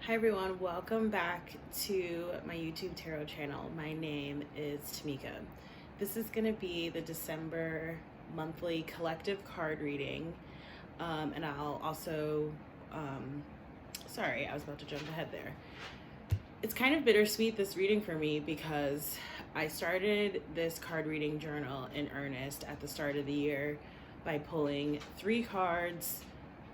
Hi everyone, welcome back to my YouTube tarot channel. My name is Tamika. This is going to be the December monthly collective card reading, and I'll also, sorry, I was about to jump ahead there. It's kind of bittersweet, this reading for me, because I started this card reading journal in earnest at the start of the year by pulling 3 cards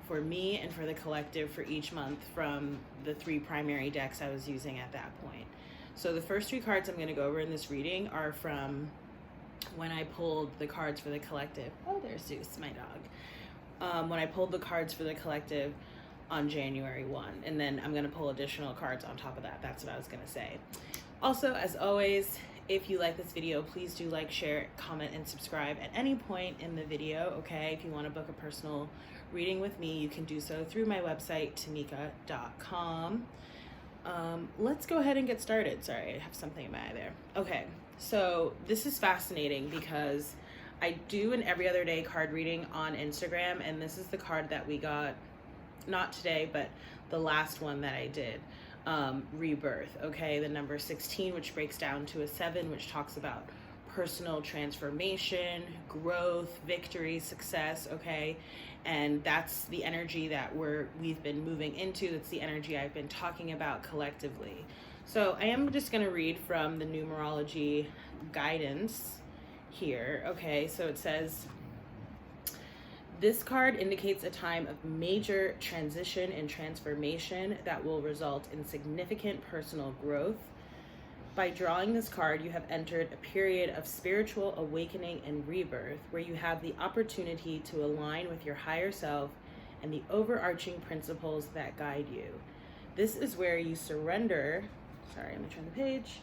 for me and for the collective for each month from the 3 primary decks I was using at that point. So the first 3 cards I'm going to go over in this reading are from when I pulled the cards for the collective. Oh, there's Zeus, my dog. When I pulled the cards for the collective on January 1, and then I'm going to pull additional cards on top of that. That's what I was going to say. Also, as always, if you like this video, please do like, share, comment, and subscribe at any point in the video, okay? If you want to book a personal reading with me, you can do so through my website, tamika.com. Let's go ahead and get started. Sorry, I have something in my eye there. Okay, so this is fascinating because I do an every other day card reading on Instagram, and this is the card that we got, not today, but the last one that I did. Rebirth, okay, the number 16, which breaks down to a 7, which talks about personal transformation, growth, victory, success, okay, and that's the energy that we've been moving into. That's the energy I've been talking about collectively. So I am just going to read from the numerology guidance here, okay. So it says, this card indicates a time of major transition and transformation that will result in significant personal growth. By drawing this card, you have entered a period of spiritual awakening and rebirth where you have the opportunity to align with your higher self and the overarching principles that guide you. This is where you surrender, let me turn the page,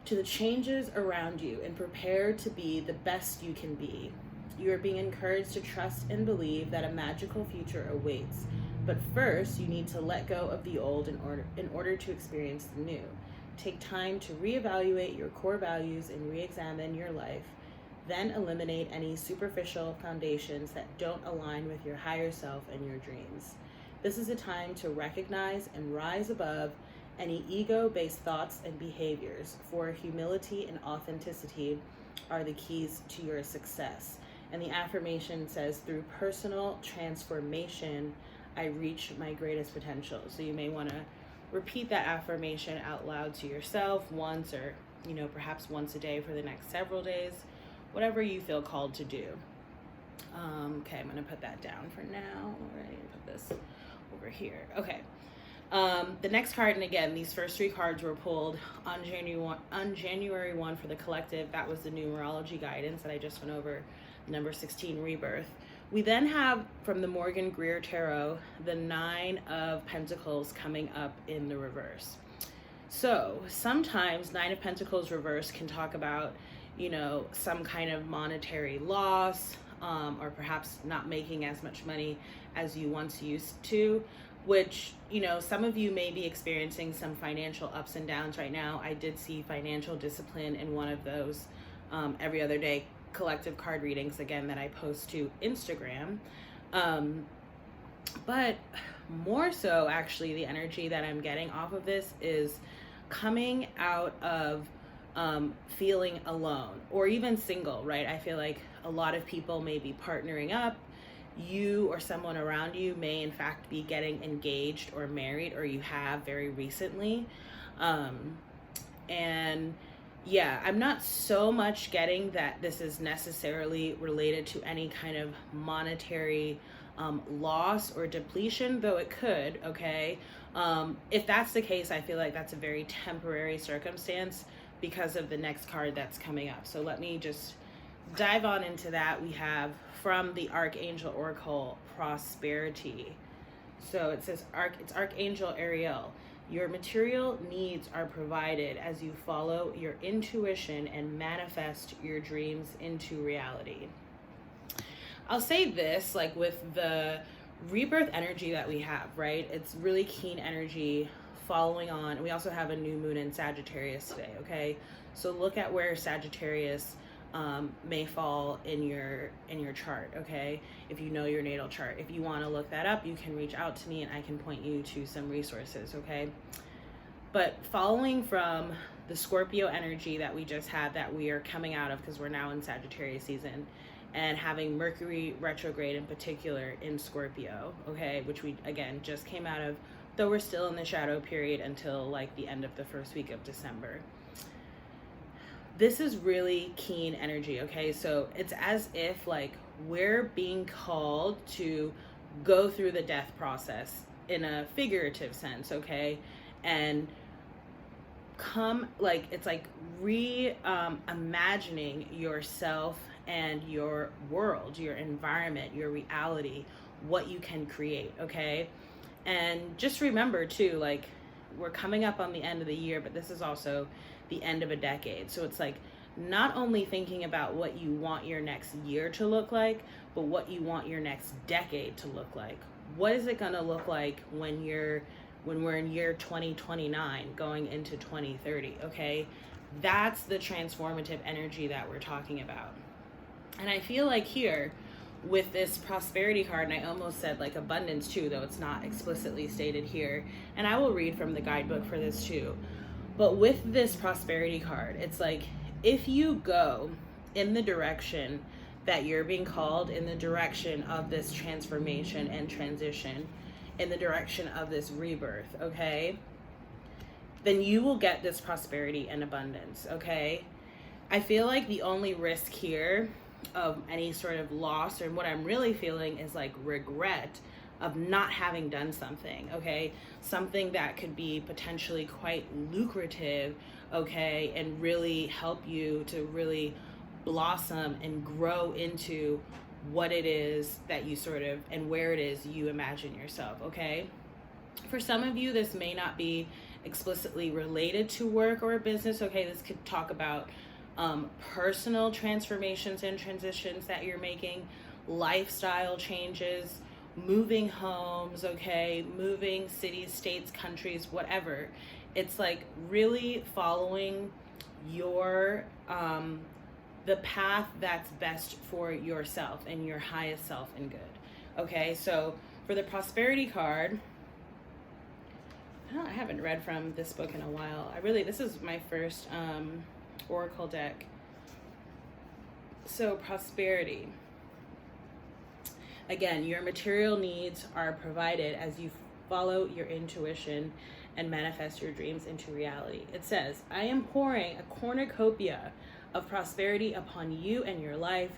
to the changes around you and prepare to be the best you can be. You are being encouraged to trust and believe that a magical future awaits. But first, you need to let go of the old in order to experience the new. Take time to reevaluate your core values and re-examine your life. Then eliminate any superficial foundations that don't align with your higher self and your dreams. This is a time to recognize and rise above any ego-based thoughts and behaviors, for humility and authenticity are the keys to your success. And the affirmation says, through personal transformation, I reach my greatest potential. So you may want to repeat that affirmation out loud to yourself once, or, perhaps once a day for the next several days, whatever you feel called to do. Okay, I'm going to put that down for now. All right, put this over here. Okay. The next card, and again, these first 3 cards were pulled on January 1 for the collective. That was the numerology guidance that I just went over. Number 16, Rebirth. We then have from the Greer tarot, the 9 of Pentacles coming up in the reverse. So sometimes 9 of Pentacles reverse can talk about, some kind of monetary loss, or perhaps not making as much money as you once used to, which, some of you may be experiencing some financial ups and downs right now. I did see financial discipline in one of those every other day collective card readings, again, that I post to Instagram. But more so, actually, the energy that I'm getting off of this is coming out of feeling alone or even single, right? I feel like a lot of people may be partnering up. You or someone around you may in fact be getting engaged or married, or you have very recently. And yeah, I'm not so much getting that this is necessarily related to any kind of monetary loss or depletion, though it could, okay? If that's the case, I feel like that's a very temporary circumstance because of the next card that's coming up. So let me just dive on into that. We have from the Archangel Oracle, Prosperity. So it says, it's Archangel Ariel. Your material needs are provided as you follow your intuition and manifest your dreams into reality. I'll say this, like with the rebirth energy that we have, right? It's really keen energy following on. We also have a new moon in Sagittarius today, okay? So look at where Sagittarius may fall in your chart, okay? If you know your natal chart. If you want to look that up, you can reach out to me and I can point you to some resources, okay? But following from the Scorpio energy that we just had, that we are coming out of because we're now in Sagittarius season, and having Mercury retrograde in particular in Scorpio, okay, which we again just came out of, though we're still in the shadow period until like the end of the first week of December. This is really keen energy, okay? So it's as if like we're being called to go through the death process in a figurative sense, okay? And come, like, it's like imagining yourself and your world, your environment, your reality, what you can create, okay? And just remember too, like, we're coming up on the end of the year, but this is also the end of a decade. So it's like not only thinking about what you want your next year to look like, but what you want your next decade to look like. What is it going to look like when we're in year 2029 going into 2030, okay? That's the transformative energy that we're talking about. And I feel like here with this prosperity card, and I almost said like abundance too, though it's not explicitly stated here, and I will read from the guidebook for this too. But with this prosperity card, it's like if you go in the direction that you're being called, in the direction of this transformation and transition, in the direction of this rebirth, okay, then you will get this prosperity and abundance, okay? I feel like the only risk here of any sort of loss, or what I'm really feeling is like regret of not having done something, okay? Something that could be potentially quite lucrative, okay, and really help you to really blossom and grow into what it is that you sort of, and where it is you imagine yourself, okay? For some of you, this may not be explicitly related to work or business, okay? This could talk about personal transformations and transitions that you're making, lifestyle changes, moving homes, okay, moving cities, states, countries, whatever. It's like really following your the path that's best for yourself and your highest self and good. Okay, so for the prosperity card, I haven't read from this book in a while. This is my first oracle deck. So prosperity. Again, your material needs are provided as you follow your intuition and manifest your dreams into reality. It says, I am pouring a cornucopia of prosperity upon you and your life,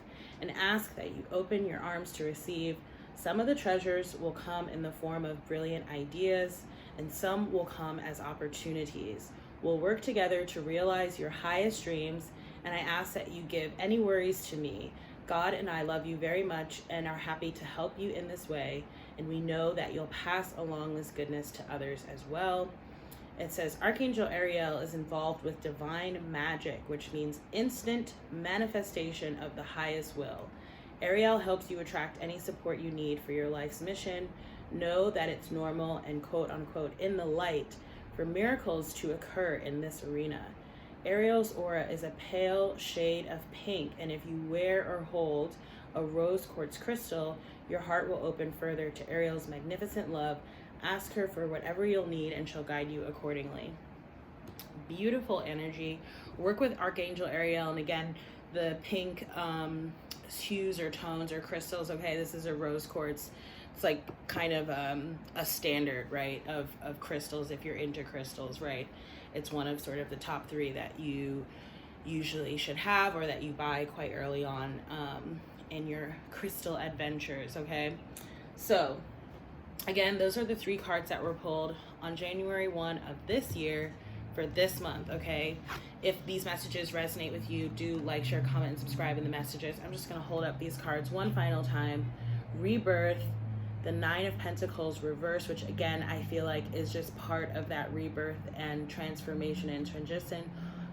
and ask that you open your arms to receive. Some of the treasures will come in the form of brilliant ideas, and some will come as opportunities. We'll work together to realize your highest dreams, and I ask that you give any worries to me. God and I love you very much and are happy to help you in this way, and we know that you'll pass along this goodness to others as well. It says Archangel Ariel is involved with divine magic, which means instant manifestation of the highest will. Ariel helps you attract any support you need for your life's mission. Know that it's normal and quote unquote in the light for miracles to occur in this arena. Ariel's aura is a pale shade of pink, and if you wear or hold a rose quartz crystal, your heart will open further to Ariel's magnificent love. Ask her for whatever you'll need and she'll guide you accordingly. Beautiful energy. Work with Archangel Ariel, and again, the pink hues or tones or crystals, okay, this is a rose quartz. It's like kind of a standard, right, of crystals if you're into crystals, right? It's one of sort of the top 3 that you usually should have, or that you buy quite early on in your crystal adventures, okay? So again, those are the 3 cards that were pulled on January 1 of this year for this month, okay? If these messages resonate with you, do like, share, comment, and subscribe in the messages. I'm just going to hold up these cards one final time. Rebirth, the 9 of Pentacles reverse, which again, I feel like is just part of that rebirth and transformation and transition.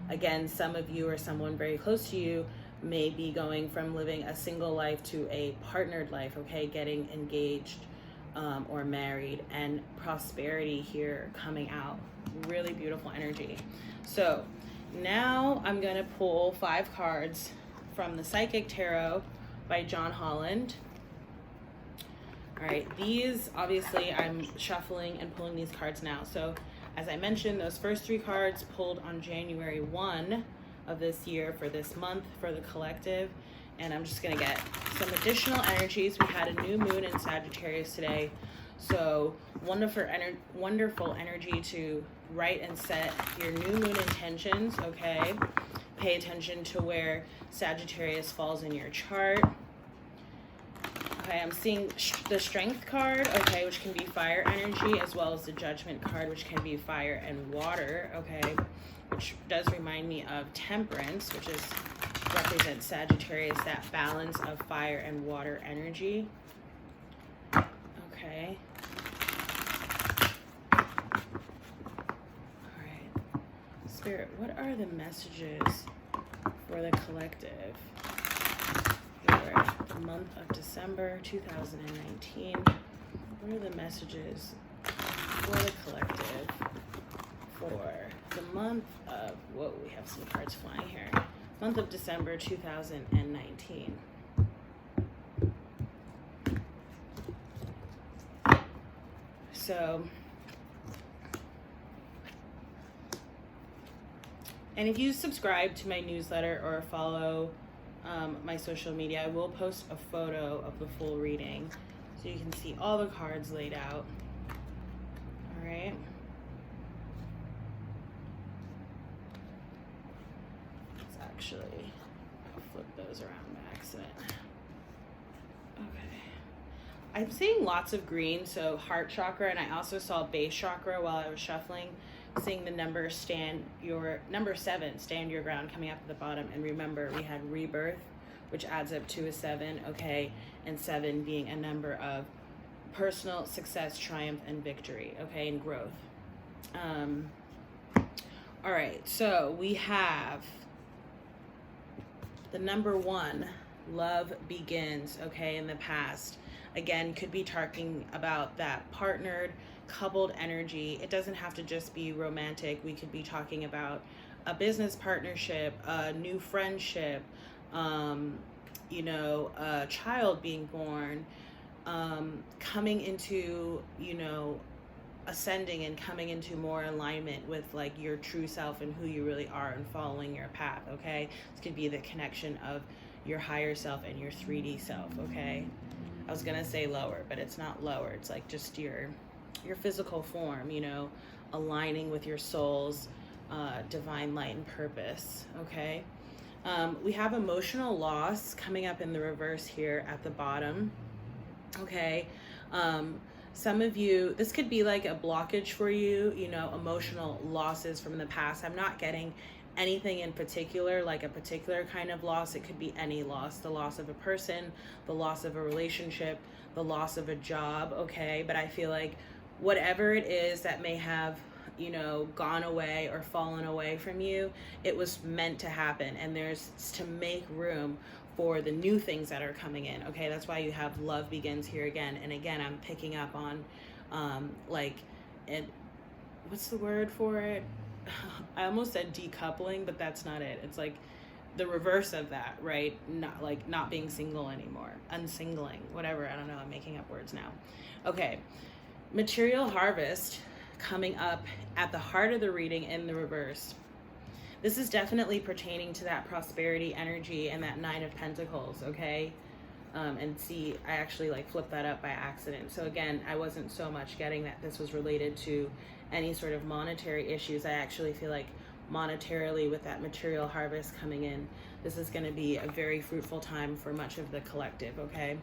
Again, some of you or someone very close to you may be going from living a single life to a partnered life, okay? Getting engaged or married, and prosperity here coming out. Really beautiful energy. So now I'm going to pull 5 cards from the Psychic Tarot by John Holland. All right, these, obviously, I'm shuffling and pulling these cards now. So, as I mentioned, those first 3 cards pulled on January 1 of this year for this month for the collective. And I'm just going to get some additional energies. We had a new moon in Sagittarius today. So, wonderful energy to write and set your new moon intentions, okay? Pay attention to where Sagittarius falls in your chart. Okay, I'm seeing the Strength card, okay, which can be fire energy, as well as the Judgment card, which can be fire and water, okay, which does remind me of Temperance, which represents Sagittarius, that balance of fire and water energy. Okay. All right. Spirit, what are the messages for the collective for the month of December 2019? What are the messages for the collective for the month of, whoa, we have some cards flying here, month of December 2019? So, and if you subscribe to my newsletter or follow my social media, I will post a photo of the full reading so you can see all the cards laid out. All right. Let's actually flip those around by accident. Okay. I'm seeing lots of green, so heart chakra, and I also saw base chakra while I was shuffling. Seeing the number 7, stand your ground, coming up at the bottom. And remember, we had rebirth, which adds up to a 7, okay? And 7 being a number of personal success, triumph, and victory, okay? And growth. All right, so we have the number 1, love begins, okay, in the past. Again, could be talking about that partnered, coupled energy. It doesn't have to just be romantic. We could be talking about a business partnership, a new friendship, you know, a child being born, coming into, you know, ascending and coming into more alignment with like your true self and who you really are and following your path, okay? This could be the connection of your higher self and your 3D self, okay? I was gonna say lower, but it's not lower. It's like just your physical form, you know, aligning with your soul's divine light and purpose, okay? We have emotional loss coming up in the reverse here at the bottom, okay? Some of you, this could be like a blockage for you, you know, emotional losses from the past. I'm not getting anything in particular, like a particular kind of loss. It could be any loss, the loss of a person, the loss of a relationship, the loss of a job, okay? But I feel like whatever it is that may have, you know, gone away or fallen away from you, it was meant to happen, and there's to make room for the new things that are coming in, okay? That's why you have love begins here again. And again, I'm picking up on what's the word for it? I almost said decoupling, but that's not it. It's like the reverse of that, right? Not being single anymore, unsingling, whatever. I don't know, I'm making up words now. Okay, material harvest coming up at the heart of the reading in the reverse. This is definitely pertaining to that prosperity energy and that 9 of Pentacles, okay? And see, I actually like flipped that up by accident. So again, I wasn't so much getting that this was related to any sort of monetary issues. I actually feel like monetarily, with that material harvest coming in, this is going to be a very fruitful time for much of the collective, okay?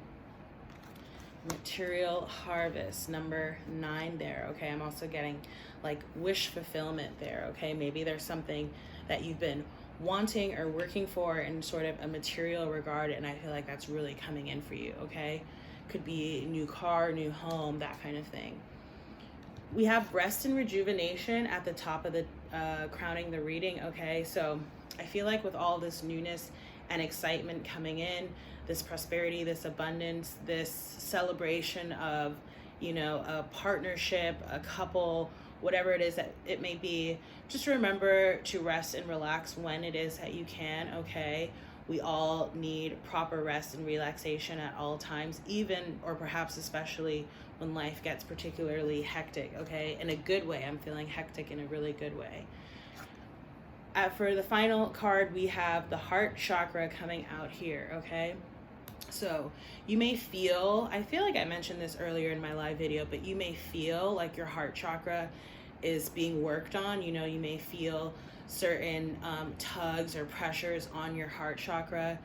Material harvest, number 9 there, okay? I'm also getting like wish fulfillment there, okay? Maybe there's something that you've been wanting or working for in sort of a material regard, and I feel like that's really coming in for you, okay? Could be a new car, new home, that kind of thing. We have rest and rejuvenation at the top of the crowning the reading, okay? So I feel like with all this newness and excitement coming in, this prosperity, this abundance, this celebration of, you know, a partnership, a couple, whatever it is that it may be, just remember to rest and relax when it is that you can, okay? We all need proper rest and relaxation at all times, even or perhaps especially when life gets particularly hectic, okay? In a good way. I'm feeling hectic in a really good way. For the final card, we have the heart chakra coming out here, okay? So you may feel, I feel like I mentioned this earlier in my live video, but you may feel like your heart chakra is being worked on. You know, you may feel certain tugs or pressures on your heart chakra.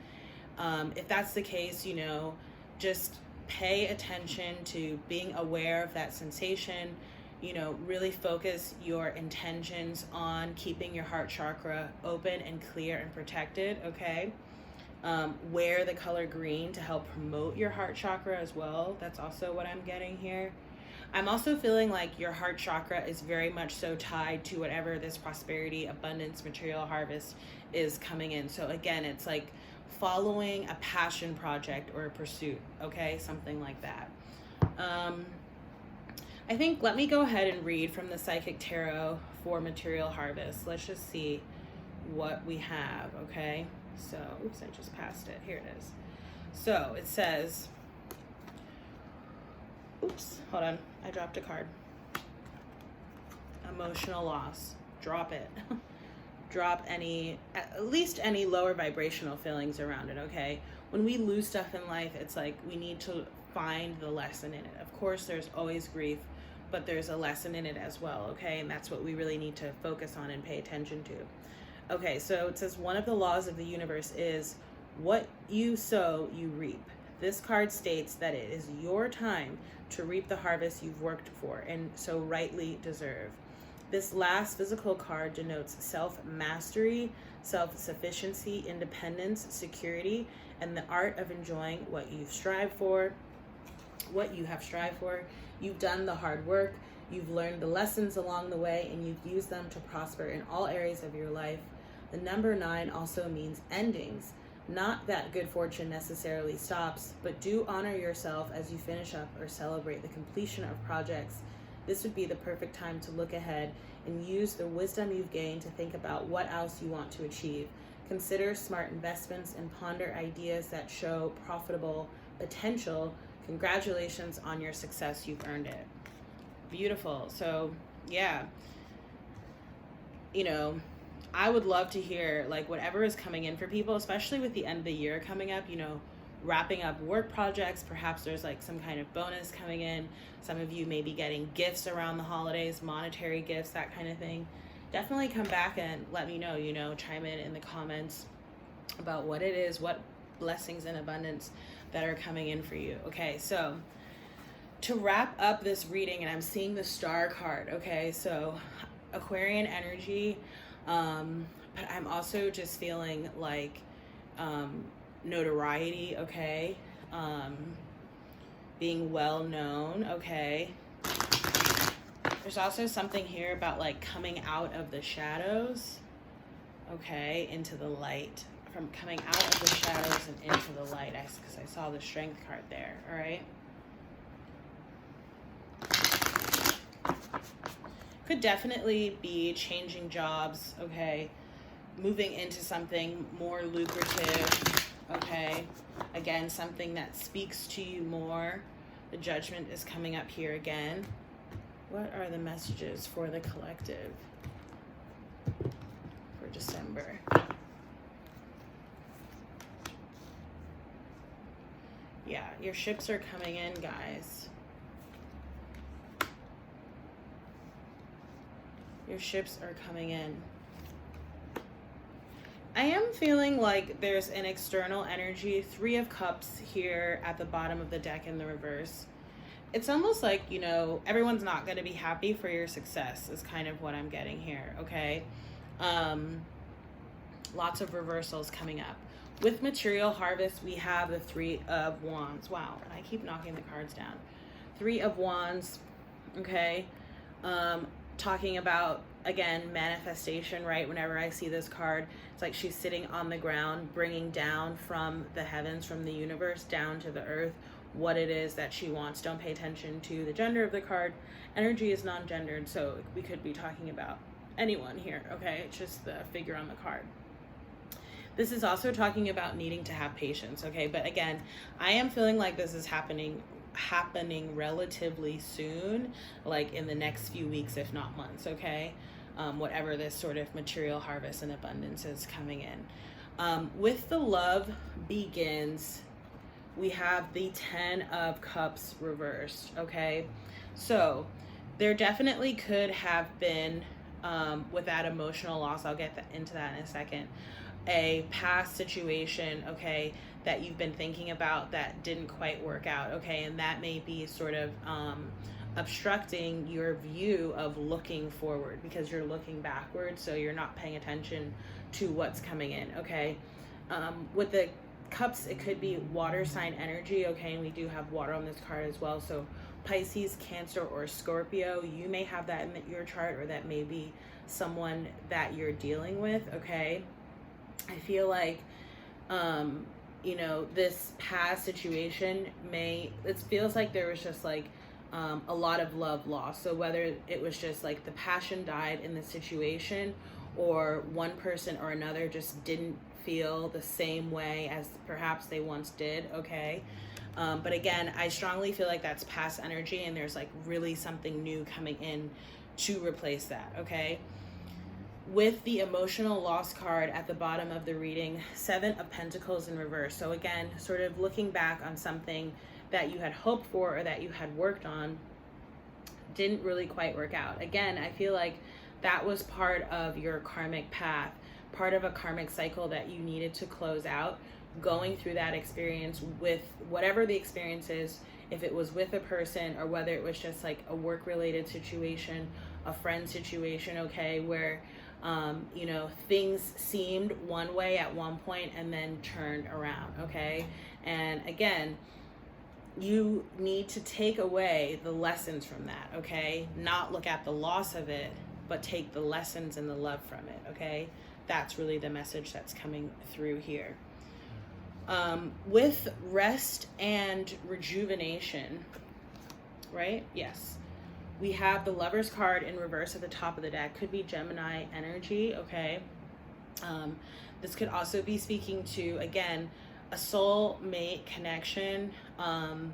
If that's the case, you know, just pay attention to being aware of that sensation. You know, really focus your intentions on keeping your heart chakra open and clear and protected, okay? Wear the color green to help promote your heart chakra as well. That's also what I'm getting here. I'm also feeling like your heart chakra is very much so tied to whatever this prosperity, abundance, material harvest is coming in. So again, it's like following a passion project or a pursuit, okay? Something like that. I think, let me go ahead and read from the Psychic Tarot for material harvest. Let's just see what we have, okay? So, oops, I just passed it. Here it is. So it says, oops, hold on. I dropped a card. Emotional loss. Drop it. Drop any, at least any lower vibrational feelings around it, okay? When we lose stuff in life, it's like we need to find the lesson in it. Of course, there's always grief, but there's a lesson in it as well, okay? And that's what we really need to focus on and pay attention to. Okay, so it says one of the laws of the universe is what you sow, you reap. This card states that it is your time to reap the harvest you've worked for and so rightly deserve. This last physical card denotes self-mastery, self-sufficiency, independence, security, and the art of enjoying what you've strived for, what you have strived for. You've done the hard work, you've learned the lessons along the way, and you've used them to prosper in all areas of your life. The number 9 also means endings. Not that good fortune necessarily stops, but do honor yourself as you finish up or celebrate the completion of projects. This would be the perfect time to look ahead and use the wisdom you've gained to think about what else you want to achieve. Consider smart investments and ponder ideas that show profitable potential. Congratulations on your success. You've earned it. Beautiful. So, yeah. You know, I would love to hear like whatever is coming in for people, especially with the end of the year coming up, you know, wrapping up work projects. Perhaps there's like some kind of bonus coming in. Some of you may be getting gifts around the holidays, monetary gifts, that kind of thing. Definitely come back and let me know, you know, chime in the comments about what it is, what blessings and abundance that are coming in for you. Okay, so to wrap up this reading, and I'm seeing the star card, okay, so Aquarian energy, but I'm also just feeling like notoriety, okay, being well known, okay. There's also something here about like coming out of the shadows, okay, into the light, from coming out of the shadows and into the light, because I saw the strength card there, all right. Could definitely be changing jobs, okay, moving into something more lucrative, okay, again, something that speaks to you more. The Judgment is coming up here again. What are the messages for the collective for December? Yeah, your ships are coming in, guys. Your ships are coming in. I am feeling like there's an external energy, 3 of Cups here at the bottom of the deck in the reverse. It's almost like, you know, everyone's not going to be happy for your success is kind of what I'm getting here, okay? Lots of reversals coming up. With material harvest, we have the 3 of Wands. Wow, I keep knocking the cards down. 3 of Wands, okay? Talking about, again, manifestation, right? Whenever I see this card, it's like she's sitting on the ground, bringing down from the heavens, from the universe, down to the earth, what it is that she wants. Don't pay attention to the gender of the card. Energy is non-gendered, so we could be talking about anyone here, okay? It's just the figure on the card. This is also talking about needing to have patience, okay? But again, I am feeling like this is happening relatively soon, like in the next few weeks, if not months, okay? Whatever this sort of material harvest and abundance is coming in. With the love begins, we have the 10 of Cups reversed, okay? So there definitely could have been, with that emotional loss, I'll get into that in a second, a past situation, okay, that you've been thinking about that didn't quite work out, okay? And that may be sort of obstructing your view of looking forward, because you're looking backwards, so you're not paying attention to what's coming in, okay? With the Cups, it could be water sign energy, okay? And we do have water on this card as well. So Pisces, Cancer, or Scorpio, you may have that in your chart, or that may be someone that you're dealing with, okay? I feel like, you know, this past situation it feels like there was just like a lot of love lost. So whether it was just like the passion died in the situation, or one person or another just didn't feel the same way as perhaps they once did, okay? But again, I strongly feel like that's past energy, and there's like really something new coming in to replace that, okay? With the emotional loss card at the bottom of the reading, 7 of Pentacles in reverse. So again, sort of looking back on something that you had hoped for or that you had worked on, didn't really quite work out. Again, I feel like that was part of your karmic path, part of a karmic cycle that you needed to close out, going through that experience with whatever the experience is, if it was with a person or whether it was just like a work-related situation, a friend situation, okay, where you know, things seemed one way at one point and then turned around, okay? And again, you need to take away the lessons from that, okay? Not look at the loss of it, but take the lessons and the love from it, okay? That's really the message that's coming through here. With rest and rejuvenation, right? Yes. We have the Lover's card in reverse at the top of the deck. Could be Gemini energy, okay? This could also be speaking to, again, a soulmate connection a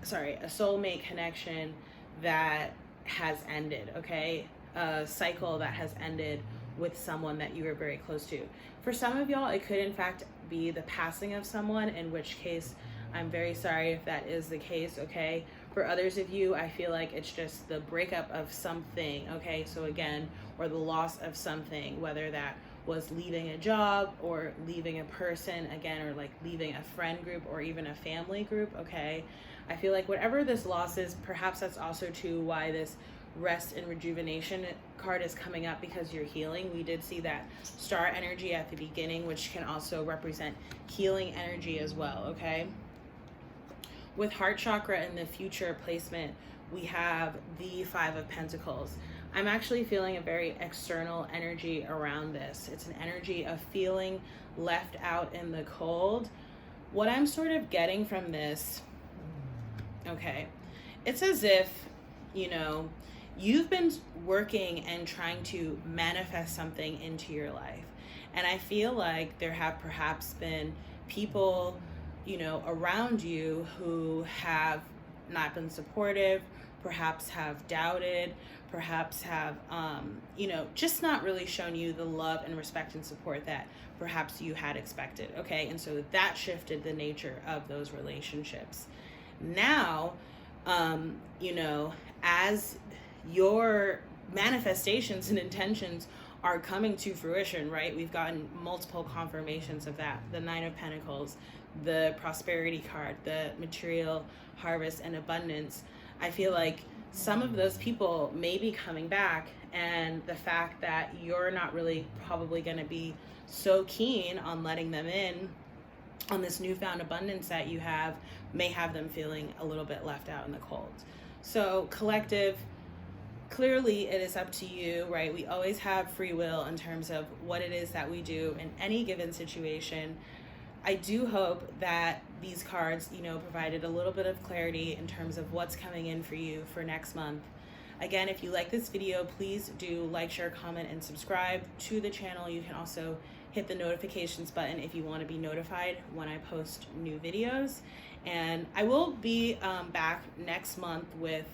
soulmate connection that has ended, okay? A cycle that has ended with someone that you were very close to. For some of y'all, it could in fact be the passing of someone, in which case I'm very sorry if that is the case, okay? For others of you, I feel like it's just the breakup of something, okay? So again, or the loss of something, whether that was leaving a job or leaving a person, again, or like leaving a friend group or even a family group, okay? I feel like whatever this loss is, perhaps that's also too why this rest and rejuvenation card is coming up, because you're healing. We did see that star energy at the beginning, which can also represent healing energy as well, okay? With heart chakra in the future placement, we have the 5 of Pentacles. I'm actually feeling a very external energy around this. It's an energy of feeling left out in the cold. What I'm sort of getting from this, okay, it's as if, you know, you've been working and trying to manifest something into your life. And I feel like there have perhaps been people, you know, around you who have not been supportive, perhaps have doubted, perhaps have, you know, just not really shown you the love and respect and support that perhaps you had expected, okay? And so that shifted the nature of those relationships. Now, you know, as your manifestations and intentions are coming to fruition, right? We've gotten multiple confirmations of that. The 9 of Pentacles, the prosperity card, the material harvest and abundance. I feel like some of those people may be coming back, and the fact that you're not really probably going to be so keen on letting them in on this newfound abundance that you have may have them feeling a little bit left out in the cold. So collective, clearly it is up to you, right? We always have free will in terms of what it is that we do in any given situation. I do hope that these cards, you know, provided a little bit of clarity in terms of what's coming in for you for next month. Again, if you like this video, please do like, share, comment, and subscribe to the channel. You can also hit the notifications button if you want to be notified when I post new videos. And I will be back next month with,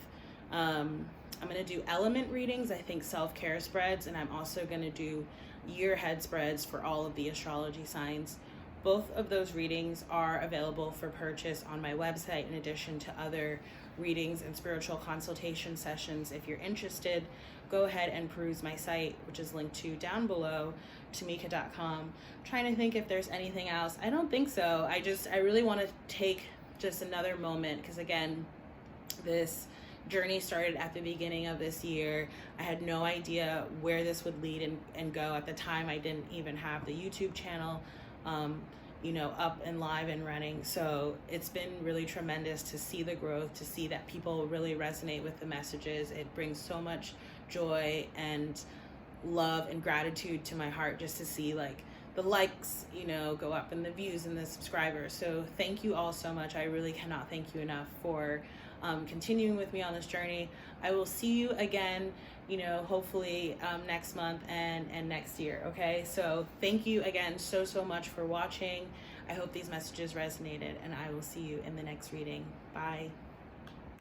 I'm going to do element readings, I think self-care spreads, and I'm also going to do year head spreads for all of the astrology signs. Both of those readings are available for purchase on my website, in addition to other readings and spiritual consultation sessions. If you're interested, go ahead and peruse my site, which is linked to down below, tamika.com. Trying to think if there's anything else. I don't think so. I really want to take just another moment, because again, this journey started at the beginning of this year. I had no idea where this would lead and go. At the time, I didn't even have the YouTube channel up and live and running. So it's been really tremendous to see the growth, to see that people really resonate with the messages. It brings so much joy and love and gratitude to my heart, just to see like the likes, go up, and the views and the subscribers. So thank you all so much. I really cannot thank you enough for continuing with me on this journey. I will see you again, hopefully next month and next year. Okay, so thank you again so much for watching. I hope these messages resonated, and I will see you in the next reading. Bye.